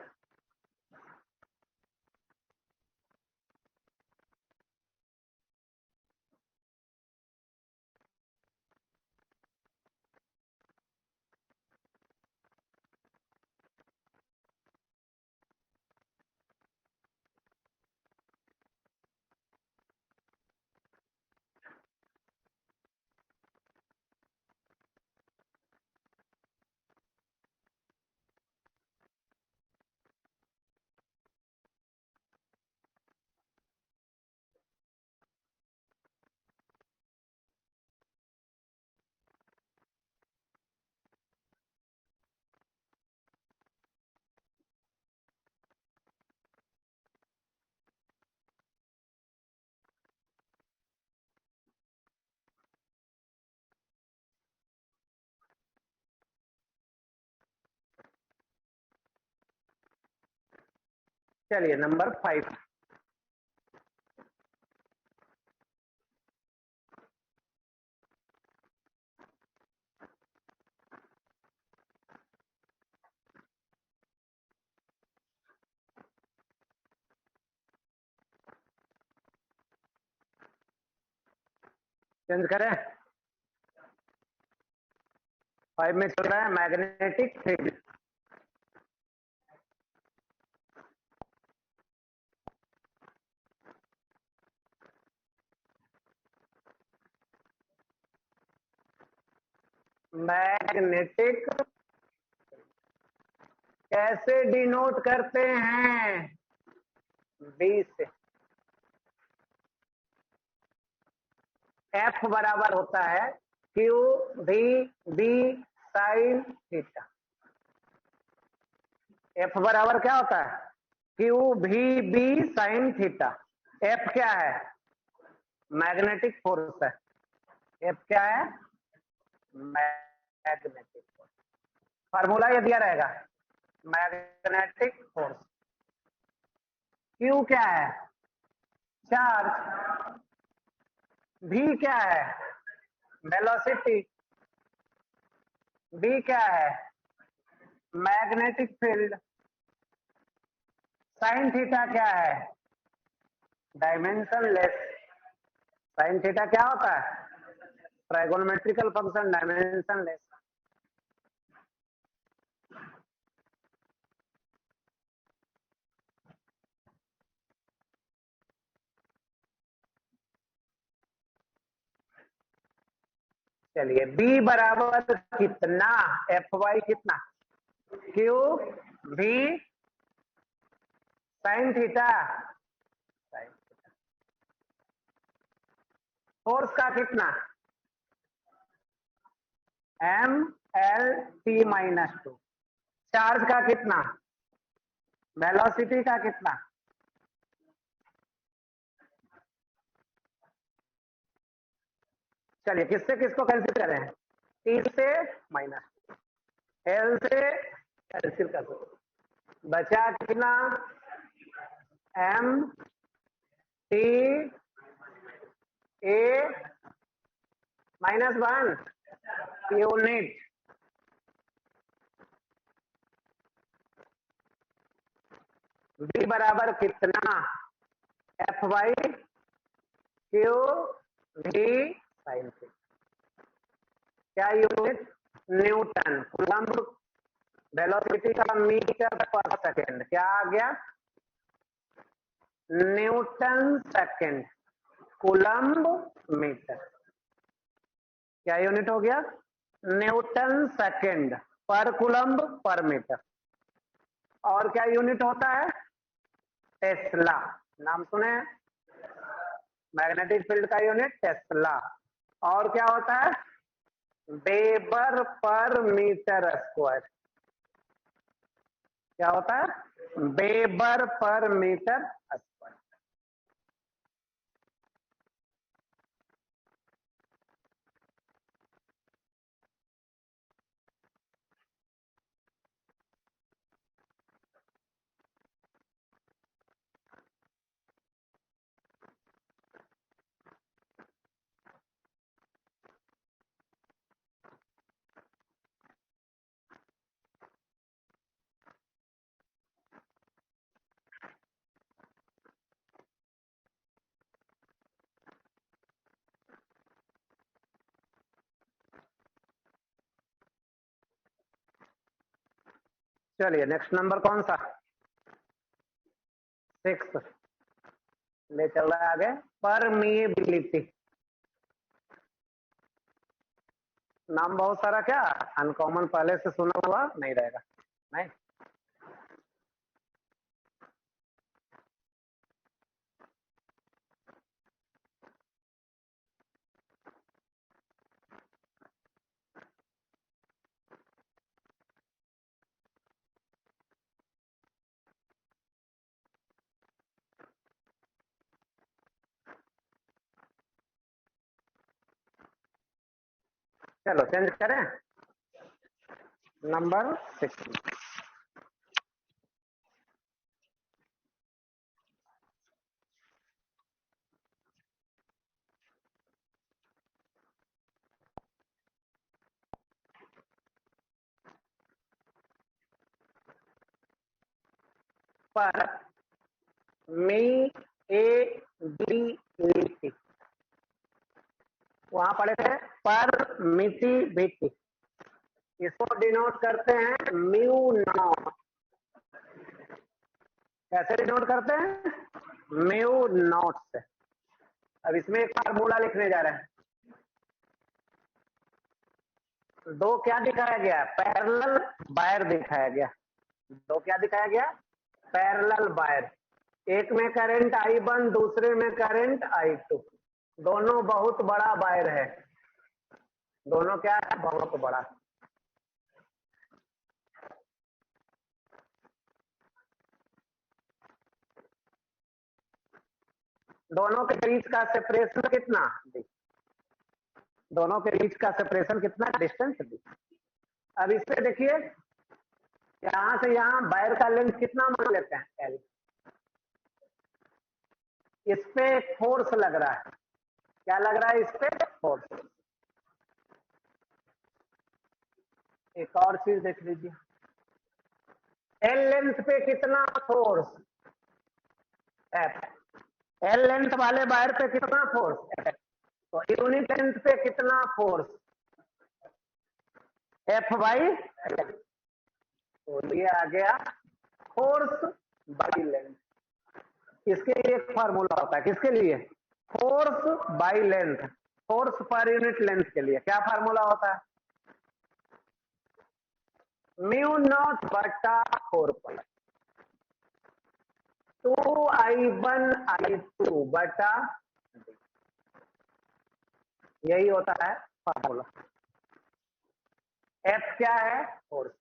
चलिए नंबर 5। चेंज करें। 5 में चल रहा है मैग्नेटिक फील्ड। मैग्नेटिक कैसे डिनोट करते हैं? बी से। एफ बराबर होता है Q V B sine theta. F बराबर क्या होता है? Q V B sine theta. F क्या है? मैग्नेटिक फोर्स है। एफ क्या है? Magnetic force. फार्मूला ये दिया रहेगा, मैग्नेटिक फोर्स। क्यू क्या है? चार्ज। भी क्या है? वेलोसिटी। बी क्या है? Magnetic field. साइन थीटा क्या है? डायमेंशनलेस। साइन थीटा क्या होता है? Trigonometrical function, dimensionless. चलिए बी बराबर कितना? एफ वाई कितना? Q V sine theta. Force का कितना? M L T minus 2। Charge का कितना? वेलोसिटी का कितना? चलिए किससे किसको कैंसिल करें? टी से माइनस, एल से कैंसिल कर दो, बचा कितना? M T A -1 unit. B बराबर कितना? F by Q V sine theta. क्या यूनिट? न्यूटन। कूलम्ब वेलोसिटी का मीटर पर सेकेंड। क्या आ गया? Newton second. Coulomb metre. क्या यूनिट हो गया? न्यूटन सेकेंड पर कूलम्ब पर मीटर। और क्या यूनिट होता है? टेस्ला। नाम सुने? मैग्नेटिक फील्ड का यूनिट टेस्ला। और क्या होता है? वेबर पर मीटर स्क्वायर। क्या होता है? वेबर पर मीटर स्क्वायर। चलिए नेक्स्ट नंबर कौन सा? 6 ले चल रहा है आगे। परमिएबिलिटी। नाम बहुत सारा क्या अनकॉमन पहले से सुना हुआ नहीं रहेगा, नहीं। चलो चेंज करें नंबर 6। पर मी ए डी लिटी, वहां पढ़े थे पर मिति बीटी, इसको डिनोट करते हैं म्यू नॉट। कैसे डिनोट करते हैं? म्यू नॉट से। अब इसमें एक फार्मूला लिखने जा रहे हैं। दो क्या दिखाया गया? पैरेलल वायर दिखाया गया। दो क्या दिखाया गया? Parallel wire. एक में करंट I1, दूसरे में करंट I2। दोनों बहुत बड़ा वायर है। दोनों क्या है? बहुत बड़ा। दोनों के बीच का सेपरेशन कितना? दोनों के बीच का सेपरेशन कितना? डिस्टेंस दी। अब इससे देखिए, यहां से यहां वायर का लेंथ कितना मान लेते हैं? L। इस पे फोर्स लग रहा है। क्या लग रहा है इस पे? फोर्स। एक और चीज देख लीजिए, L लेंथ पे कितना फोर्स? F। L लेंथ वाले वायर पे कितना फोर्स? F। तो यूनिट लेंथ पे कितना फोर्स? F by L। तो ये आ गया फोर्स बाई लेंथ। इसके लिए एक फार्मूला होता है। किसके लिए? Force by length, force per unit length के लिए क्या फार्मूला होता है? म्यू नॉट बटा 4 2I1 I2 बटा, यही होता है फार्मूला। F क्या है? फोर्स।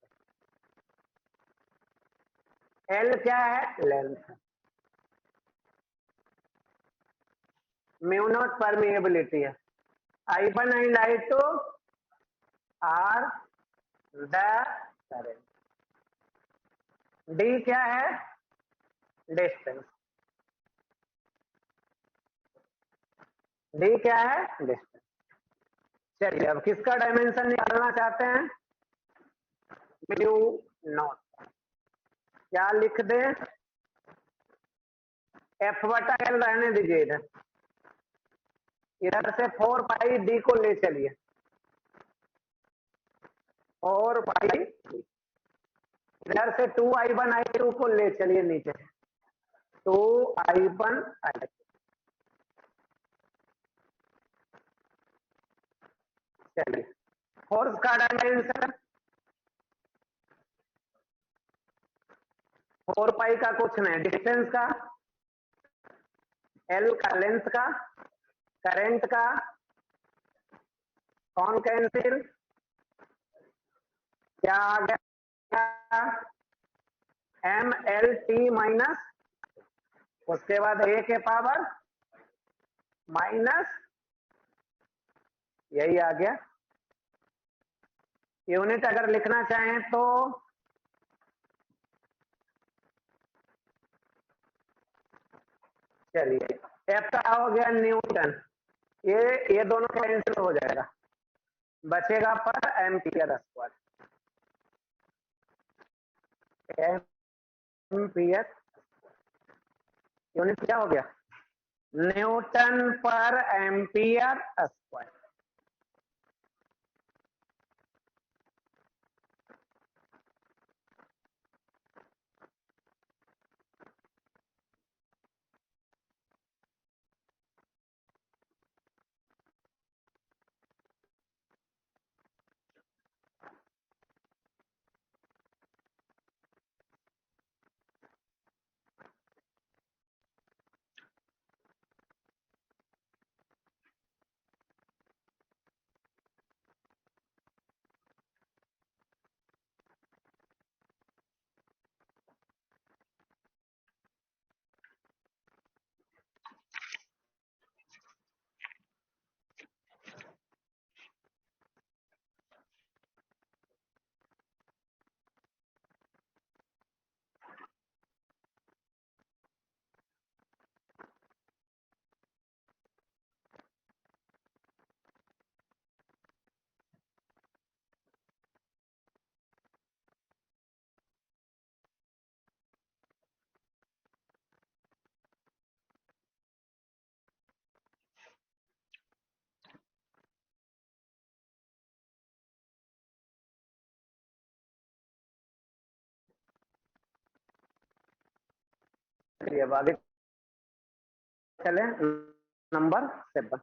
L क्या है? लेंथ। म्यू नॉट परमिएबिलिटी है। I1 and I2 are the current. D क्या है? डिस्टेंस। D क्या है? डिस्टेंस। चलिए अब किसका डायमेंशन निकालना चाहते हैं? Mu naught. क्या लिख दें? F बटा L रहने दीजिए इधर। इधर से 4 पाई D को ले चलिए। 4 पाई, इधर से 2I1 I2 को ले चलिए नीचे। 2I1 I2। चलिए, फोर्स का डायमेंशन 4 पाई का कुछ नहीं, डिस्टेंस का, L का, लेंथ का, करंट का, कौन कैंसिल? क्या आ गया? MLT माइनस, उसके बाद A के पावर माइनस, यही आ गया। यूनिट अगर लिखना चाहें तो चलिए, F का हो गया न्यूटन, ये दोनों कैंसिल हो जाएगा, बचेगा पर एम्पियर स्क्वायर। एम्पियर यूनिट क्या हो गया? न्यूटन पर एम्पियर स्क्वायर। चलिए अब आगे चले, नंबर 7।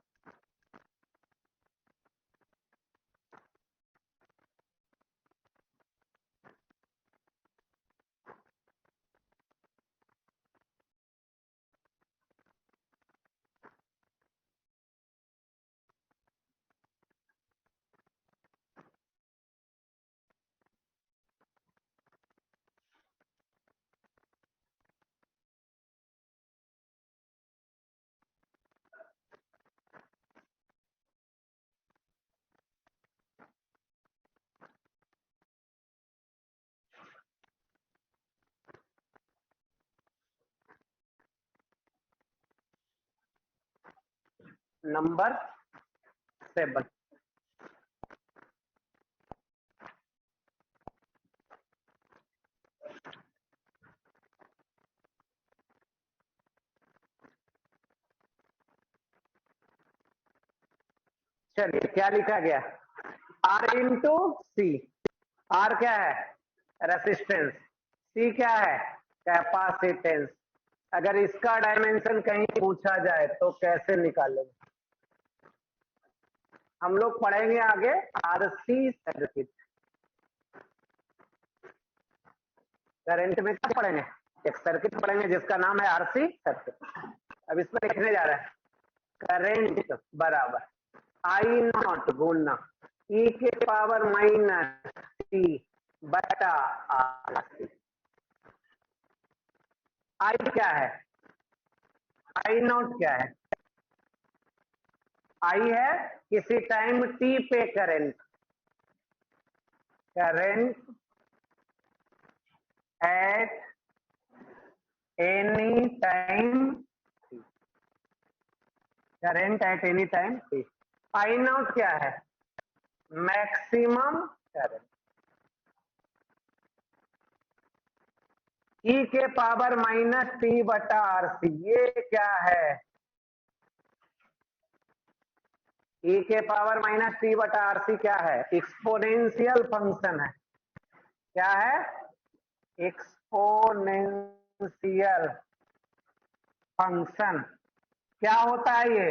नंबर 7। चलिए क्या लिखा गया, आर इंटू सी। आर क्या है, रेसिस्टेंस। सी क्या है, कैपेसिटेंस। अगर इसका डायमेंशन कहीं पूछा जाए तो कैसे निकालेंगे, हम लोग पढ़ेंगे आगे आरसी सर्किट। करंट में क्या पढ़ेंगे, एक सर्किट पढ़ेंगे जिसका नाम है आरसी सर्किट। अब इसमें लिखने जा रहे हैं, करंट बराबर आई नॉट गुना ई के पावर माइनस टी बटा आर सी। आई क्या है, आई नॉट क्या है, आई है किसी टाइम टी पे current, current at any time, current at any time T. I not क्या है, मैक्सिमम करंट। ई के पावर माइनस टी बटा आर सी, ये क्या है, ई के पावर माइनस टी बटा आर सी क्या है, एक्सपोनेंशियल फंक्शन है। क्या है, एक्सपोनेंशियल फंक्शन। क्या होता है ये,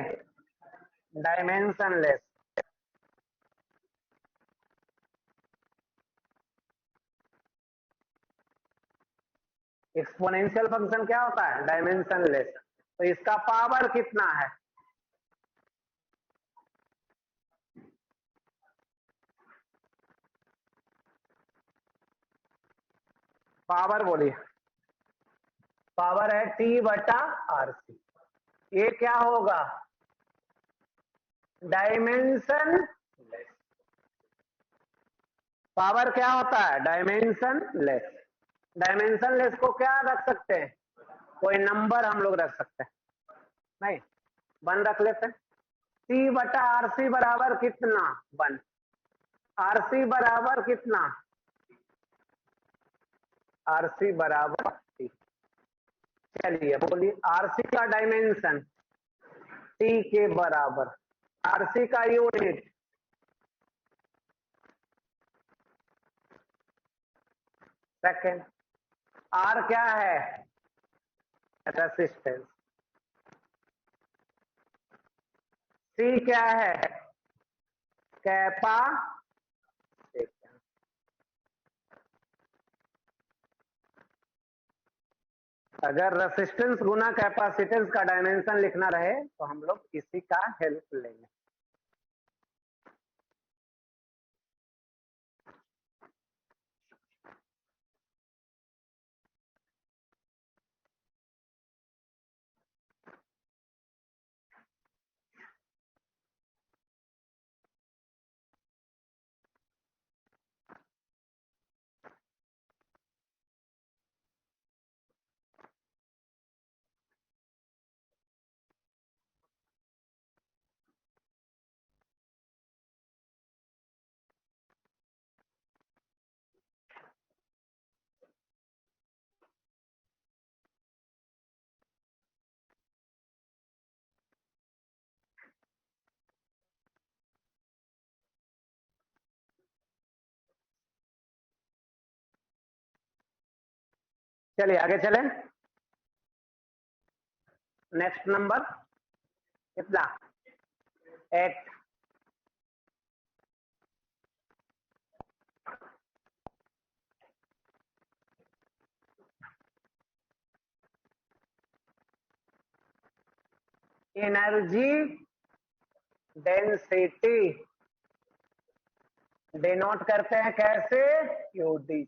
डायमेंशनलेस। एक्सपोनेंशियल फंक्शन क्या होता है, डायमेंशनलेस। तो इसका पावर कितना है, पावर बोलिए, पावर है टी बटा आर सी। ये क्या होगा, डायमेंशन लेस। पावर क्या होता है, डायमेंशन लेस। डायमेंशन लेस को क्या रख सकते हैं, कोई नंबर हम लोग रख सकते हैं, नहीं 1 रख लेते हैं। टी बटा आर सी बराबर कितना, 1। आर सी बराबर कितना, आर सी बराबर टी। चलिए बोलिए, आर सी का डायमेंशन टी के बराबर, आर सी का यूनिट सेकेंड। आर क्या है, रेसिस्टेंस। सी क्या है, कैपेसिटेंस। अगर रेसिस्टेंस गुना कैपेसिटेंस का डायमेंशन लिखना रहे तो हम लोग इसी का हेल्प लेंगे। चलिए आगे चलें। नेक्स्ट नंबर कितना 8। एनर्जी डेंसिटी डिनोट करते हैं कैसे, यूडी।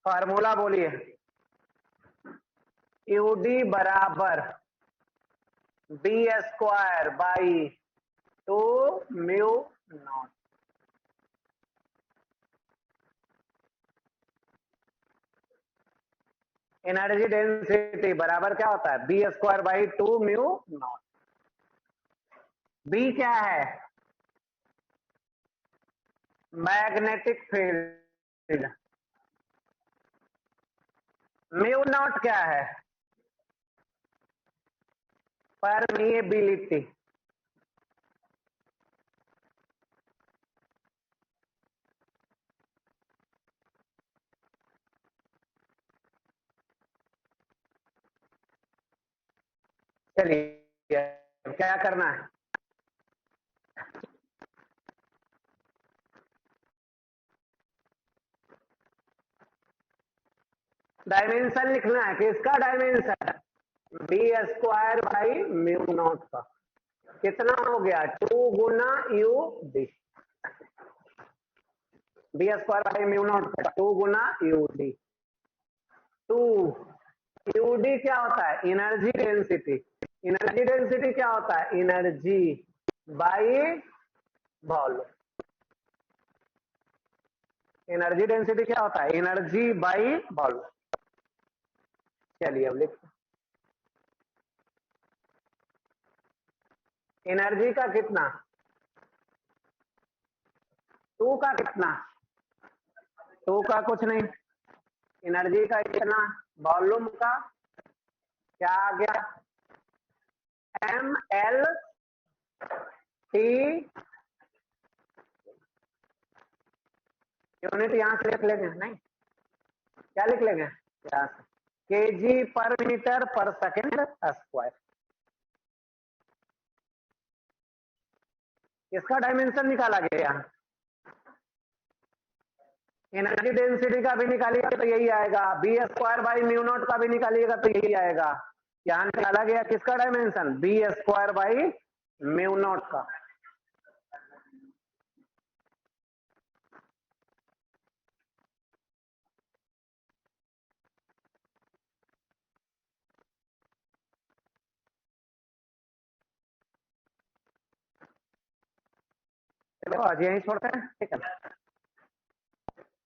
फार्मूला बोलिए, यूडी बराबर B square by 2 mu naught. Energy density बराबर क्या होता है, B square by 2 mu naught. B क्या है, मैग्नेटिक फील्ड। म्यू नॉट क्या है, परमिएबिलिटी। चलिए क्या करना है, डायमेंशन लिखना है। किसका dimension, B square by mu naught का। कितना हो गया, 2 गुना U D. B square by mu naught का 2 गुना यू डी। 2 यू डी क्या होता है, एनर्जी डेंसिटी। एनर्जी डेंसिटी क्या होता है, energy by volume. Energy density क्या होता है, एनर्जी बाई वॉल्यूम। चलिए अब लिखते, एनर्जी का कितना, 2 का कितना, 2 का कुछ नहीं, एनर्जी का इतना, वॉल्यूम का क्या आ गया, एम एल टी। यूनिट यहां से लिख लेंगे, नहीं क्या लिख लेंगे, यहां से केजी पर मीटर पर सेकेंड स्क्वायर। इसका डायमेंशन निकाला गया, एनर्जी डेंसिटी का भी निकालिएगा तो यही आएगा, B square by mu naught का भी निकालिएगा तो यही आएगा। यहां निकाला गया किसका dimension, B square by mu naught का। चलो आज यहीं छोड़ते हैं, ठीक है।